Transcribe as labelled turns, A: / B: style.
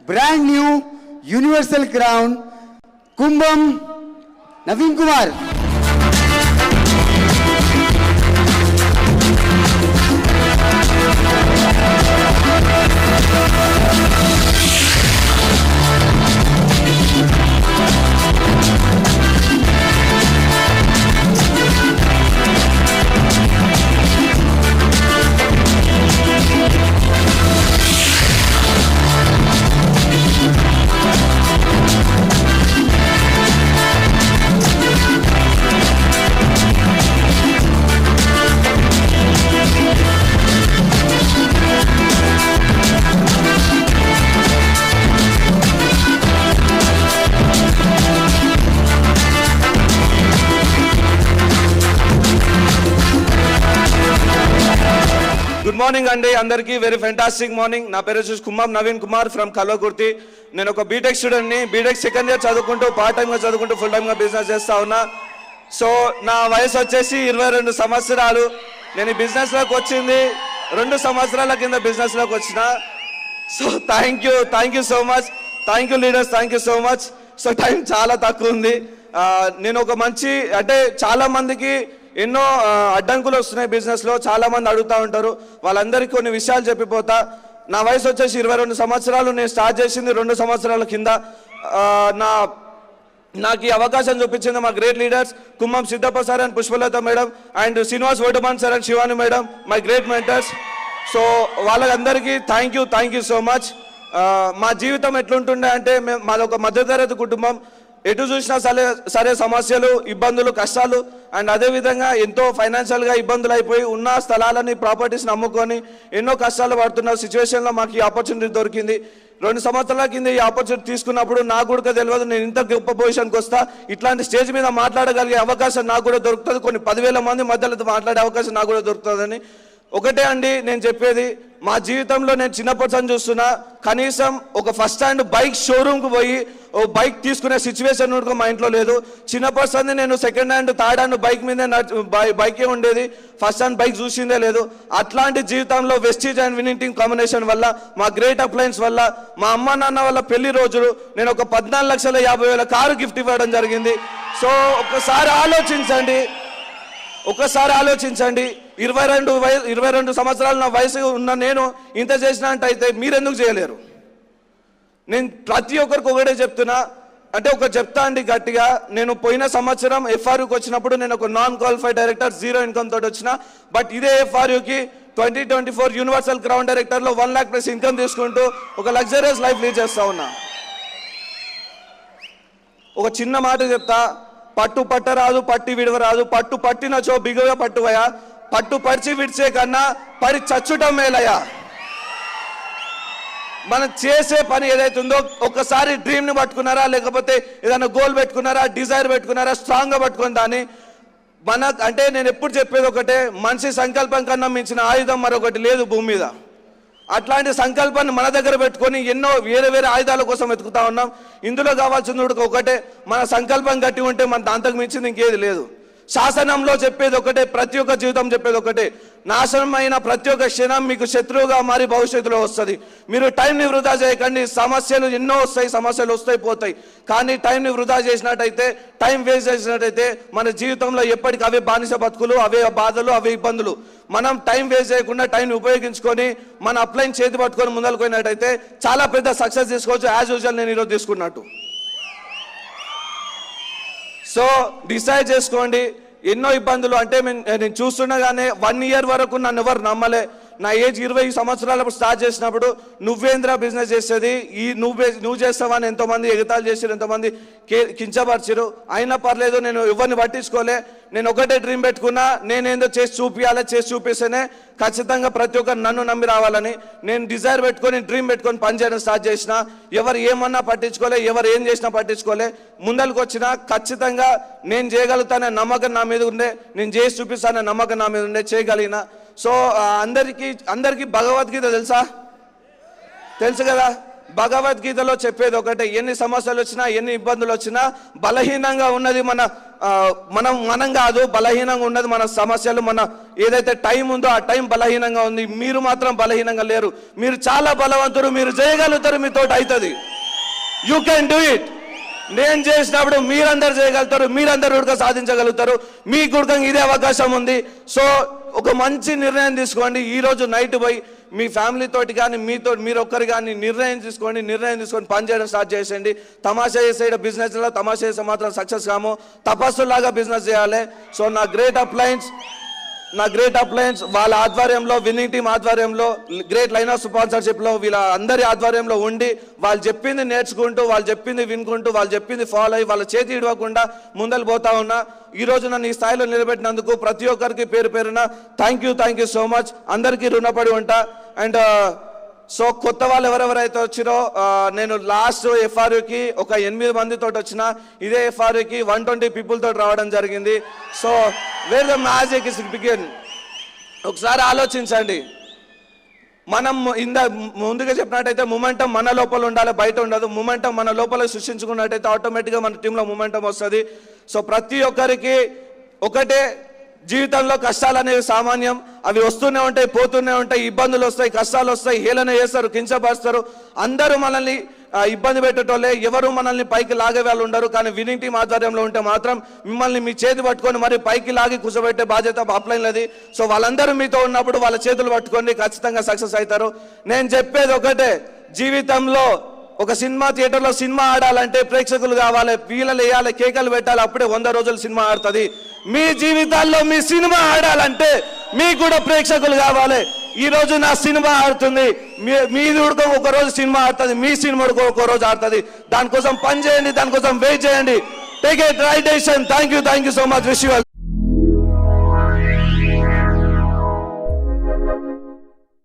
A: brand new universal crown, Kumbham Naveen Kumar.
B: Good morning అండి అందరికీ. Very fantastic morning. నా పేరు వచ్చేసి కుమ్మం నవీన్ కుమార్ ఫ్రమ్ కల్వకుర్తి. నేను ఒక బీటెక్ స్టూడెంట్ని. బీటెక్ సెకండ్ ఇయర్ చదువుకుంటూ పార్ట్ టైమ్గా చదువుకుంటూ ఫుల్ టైమ్గా బిజినెస్ చేస్తా ఉన్నా. సో నా వయసు వచ్చేసి 22 సంవత్సరాలు. నేను ఈ బిజినెస్లోకి వచ్చింది 2 సంవత్సరాల కింద బిజినెస్లోకి వచ్చిన. So thank you so much. Thank you leaders, thank you so much. So time చాలా తక్కువ ఉంది. నేను ఒక మంచి అంటే చాలా మందికి ఎన్నో అడ్డంకులు వస్తున్నాయి బిజినెస్లో. చాలామంది అడుగుతూ ఉంటారు. వాళ్ళందరికీ కొన్ని విషయాలు చెప్పిపోతా. నా వయసు వచ్చేసి 22 సంవత్సరాలు. నేను స్టార్ట్ చేసింది 2 సంవత్సరాల కింద. నాకు ఈ అవకాశం చూపించింది మా great leaders Kummam Siddappa sir and Pushpalatha madam and Srinivas Vaddaman sir and Shivani madam, my great mentors. So వాళ్ళందరికీ థ్యాంక్ యూ సో మచ్. మా జీవితం ఎట్లుంటుండే అంటే మాది ఒక మధ్యతరగతి కుటుంబం. ఎటు చూసినా సరే సమస్యలు, ఇబ్బందులు, కష్టాలు అండ్ అదేవిధంగా ఎంతో ఫైనాన్షియల్గా ఇబ్బందులు అయిపోయి ఉన్న స్థలాలని ప్రాపర్టీస్ని అమ్ముకొని ఎన్నో కష్టాలు పడుతున్న సిచ్యువేషన్లో మాకు ఈ ఆపర్చునిటీ దొరికింది. 2 సంవత్సరాల కింద ఈ ఆపర్చునిటీ తీసుకున్నప్పుడు నాకు కూడా తెలియదు నేను ఇంత గొప్ప పొజిషన్కి వస్తా, ఇట్లాంటి స్టేజ్ మీద మాట్లాడగలిగే అవకాశం నాకు కూడా దొరుకుతుంది, కొన్ని 10,000 మంది మధ్యలో మాట్లాడే అవకాశం నాకు కూడా దొరుకుతుందని. ఒకటే అండి నేను చెప్పేది, మా జీవితంలో నేను చిన్నప్పటి చూస్తున్నా కనీసం ఒక ఫస్ట్ హ్యాండ్ బైక్ షోరూమ్కి పోయి ఓ బైక్ తీసుకునే సిచ్యువేషన్ కూడా మా ఇంట్లో లేదు. చిన్నప్పటి నేను second hand third hand bike మీదే బైకే ఉండేది, ఫస్ట్ హ్యాండ్ బైక్ చూసిందే లేదు. అట్లాంటి జీవితంలో వెస్టీజ్ అండ్ విన్నింగ్ కాంబినేషన్ వల్ల, మా గ్రేట్ అప్లయన్స్ వల్ల, మా అమ్మ నాన్న వాళ్ళ పెళ్లి రోజులు నేను ఒక 14,50,000 కారు గిఫ్ట్ ఇవ్వడం జరిగింది. సో ఒకసారి ఆలోచించండి. 22 సంవత్సరాలు నా వయసు ఉన్న నేను ఇంత చేసినట్టయితే మీరెందుకు చేయలేరు? నేను ప్రతి ఒక్కరికి ఒకటే చెప్తున్నా, అంటే చెప్తా అండి గట్టిగా. నేను పోయిన సంవత్సరం ఎఫ్ఆర్యూకి వచ్చినప్పుడు నేను ఒక నాన్ క్వాలిఫైడ్ డైరెక్టర్ 0 ఇన్కమ్ తోటి వచ్చిన. బట్ ఇదే ఎఫ్ఆర్యూకి 2024 యూనివర్సల్ క్రౌన్ డైరెక్టర్లో 1 lakh ప్లస్ ఇన్కమ్ తీసుకుంటూ ఒక లగ్జరియస్ లైఫ్ లీడ్ చేస్తా ఉన్నా. ఒక చిన్న మాట చెప్తా, పట్టు పట్టరాదు పట్టి విడవరాదు, పట్టు పట్టినచో బిగుగా పట్టువయా, పట్టు పరిచి విడిచే కన్నా పడి చచ్చుటం మేలయ్యా. మనం చేసే పని ఏదైతే ఉందో ఒకసారి డ్రీమ్ని పట్టుకున్నారా, లేకపోతే ఏదైనా గోల్ పెట్టుకున్నారా, డిజైర్ పెట్టుకున్నారా, స్ట్రాంగ్గా పట్టుకుని దాన్ని అంటే నేను ఎప్పుడు చెప్పేది ఒకటే, మనిషి సంకల్పం కన్నా మించిన ఆయుధం మరొకటి లేదు భూమి మీద. అట్లాంటి సంకల్పాన్ని మన దగ్గర పెట్టుకొని ఎన్నో వేరే ఆయుధాల కోసం వెతుకుతా ఉన్నాం. ఇందులో కావాల్సింది ఒకటే, మన సంకల్పం గట్టి ఉంటే మన దాంతకు మించింది ఇంకేది లేదు. శాసనంలో చెప్పేది ఒకటే, ప్రతి ఒక్క జీవితం చెప్పేది ఒకటే, నాశనమైన ప్రతి ఒక్క క్షణం మీకు శత్రువుగా మారి భవిష్యత్తులో వస్తుంది. మీరు టైంని వృధా చేయకండి. సమస్యలు ఎన్నో వస్తాయి, సమస్యలు వస్తాయి పోతాయి, కానీ టైంని వృధా చేసినట్టయితే, టైం వేస్ట్ చేసినట్టయితే మన జీవితంలో ఎప్పటికీ అవే బానిస బతుకులు, అవే బాధలు, అవే ఇబ్బందులు. మనం టైం వేస్ట్ చేయకుండా టైంని ఉపయోగించుకొని మన అప్లైన్ చేతి పట్టుకొని ముందరకు పోయినట్టయితే చాలా పెద్ద సక్సెస్ తీసుకోవచ్చు. యాజ్ యూజువల్ నేను ఈరోజు తీసుకున్నట్టు. సో డిసైడ్ చేసుకోండి. ఎన్నో ఇబ్బందులు అంటే నేను చూస్తుండగానే 1 year వరకు నన్ను ఎవరు నమ్మలే. నా ఏజ్ 20 సంవత్సరాలప్పుడు స్టార్ట్ చేసినప్పుడు నువ్వేంద్ర బిజినెస్ చేసేది, నువ్వు చేస్తావని ఎంతోమంది ఎగతాలు చేసారు, ఎంతోమంది కించపరిచారు. అయినా పర్లేదు, నేను ఎవరిని పట్టించుకోలే. నేను ఒకటే డ్రీమ్ పెట్టుకున్నా, నేనేందో చేసి చూపించాలి, చేసి చూపిస్తేనే ఖచ్చితంగా ప్రతి ఒక్కరు నన్ను నమ్మి రావాలని నేను డిజైర్ పెట్టుకొని డ్రీమ్ పెట్టుకొని పనిచేయడం స్టార్ట్ చేసిన. ఎవరు ఏమన్నా పట్టించుకోలే, ఎవరు ఏం చేసినా పట్టించుకోలే. ముందరికి వచ్చినా ఖచ్చితంగా నేను చేయగలుగుతానే నమ్మకం నా మీద ఉండే, నేను చేసి చూపిస్తానే నమ్మకం నా మీద ఉండే, చేయగలిగిన. సో అందరికీ భగవద్గీత తెలుసు కదా. భగవద్గీతలో చెప్పేది ఒకటే, ఎన్ని సమస్యలు వచ్చినా ఎన్ని ఇబ్బందులు వచ్చినా బలహీనంగా ఉన్నది మనం కాదు, బలహీనంగా ఉన్నది మన సమస్యలు. మన ఏదైతే టైం ఉందో ఆ టైం బలహీనంగా ఉంది. మీరు మాత్రం బలహీనంగా లేరు, మీరు చాలా బలవంతులు, మీరు చేయగలుగుతారు, మీతోటి అవుతుంది. You can do it. నేను చేసినప్పుడు మీరందరూ చేయగలుగుతారు, మీరందరూ కూడా సాధించగలుగుతారు. మీ కూడా ఇదే అవకాశం ఉంది. సో ఒక మంచి నిర్ణయం తీసుకోండి. ఈరోజు నైట్ పోయి మీ ఫ్యామిలీ తోటి కానీ మీరు ఒక్కరు కానీ నిర్ణయం తీసుకొని పని చేయడం స్టార్ట్ చేసేయండి. తమాషా చేసే బిజినెస్లో తమాషా చేసే మాత్రం సక్సెస్ కాము, తపస్సులాగా బిజినెస్ చేయాలి. సో నా గ్రేట్ అప్లయన్స్ వాళ్ళ ఆధ్వర్యంలో, విన్నింగ్ టీమ్ ఆధ్వర్యంలో, గ్రేట్ లైన్ ఆఫ్ స్పాన్సర్షిప్లో, వీళ్ళ అందరి ఆధ్వర్యంలో ఉండి వాళ్ళు చెప్పింది నేర్చుకుంటూ, వాళ్ళు చెప్పింది వినుకుంటూ, వాళ్ళు చెప్పింది ఫాలో అయ్యి వాళ్ళ చేతి ఇడవకుండా ముందలు పోతా ఉన్నా. ఈరోజు నన్ను ఈ స్థాయిలో నిలబెట్టినందుకు ప్రతి ఒక్కరికి పేరు పేరున థ్యాంక్ యూ సో మచ్. అందరికీ రుణపడి ఉంటా. అండ్ సో కొత్త వాళ్ళు ఎవరెవరైతే వచ్చిరో, నేను లాస్ట్ ఎఫ్ఆర్యూకి ఒక 8 మందితో వచ్చిన, ఇదే ఎఫ్ఆర్యూకి 120 people తోటి రావడం జరిగింది. So where the magic is begin. ఒకసారి ఆలోచించండి. మనం ముందుగా చెప్పినట్టయితే మొమెంటం మన లోపల ఉండాలి, బయట ఉండదు. మొమెంటం మన లోపల సృష్టించుకున్నట్టయితే ఆటోమేటిక్గా మన టీంలో మొమెంటం వస్తుంది. సో ప్రతి ఒక్కరికి ఒకటే, జీవితంలో కష్టాలు అనేవి సామాన్యం. అవి వస్తూనే ఉంటాయి, పోతూనే ఉంటాయి. ఇబ్బందులు వస్తాయి, కష్టాలు వస్తాయి, హేళన చేస్తారు, కించపరుస్తారు. అందరూ మనల్ని ఇబ్బంది పెట్టేటోళ్ళే, ఎవరు మనల్ని పైకి లాగే వాళ్ళు ఉండరు. కానీ విన్నింగ్ టీమ్ ఆధ్వర్యంలో ఉంటే మాత్రం మిమ్మల్ని మీ చేతి పట్టుకొని మరి పైకి లాగి కూర్చోబెట్టే బాధ్యత అప్లైన్లది. సో వాళ్ళందరూ మీతో ఉన్నప్పుడు వాళ్ళ చేతులు పట్టుకొని ఖచ్చితంగా సక్సెస్ అవుతారు. నేను చెప్పేది ఒకటే, జీవితంలో ఒక సినిమా థియేటర్లో సినిమా ఆడాలంటే ప్రేక్షకులు కావాలి, వీళ్ళలు వేయాలి, కేకలు పెట్టాలి, అప్పుడే 100 రోజులు సినిమా ఆడుతుంది. మీ జీవితాల్లో మీ సినిమా ఆడాలంటే మీకు కూడా ప్రేక్షకులు కావాలి. ఈ రోజు నా సినిమా ఆడుతుంది, మీది ఉడక ఒక రోజు సినిమా ఆడుతుంది, మీ సినిమా ఉడక ఒక రోజు ఆడుతుంది. దానికోసం పని చేయండి, దానికోసం వెయిట్ చేయండి. Take a right decision. Thank you so much. Wish you.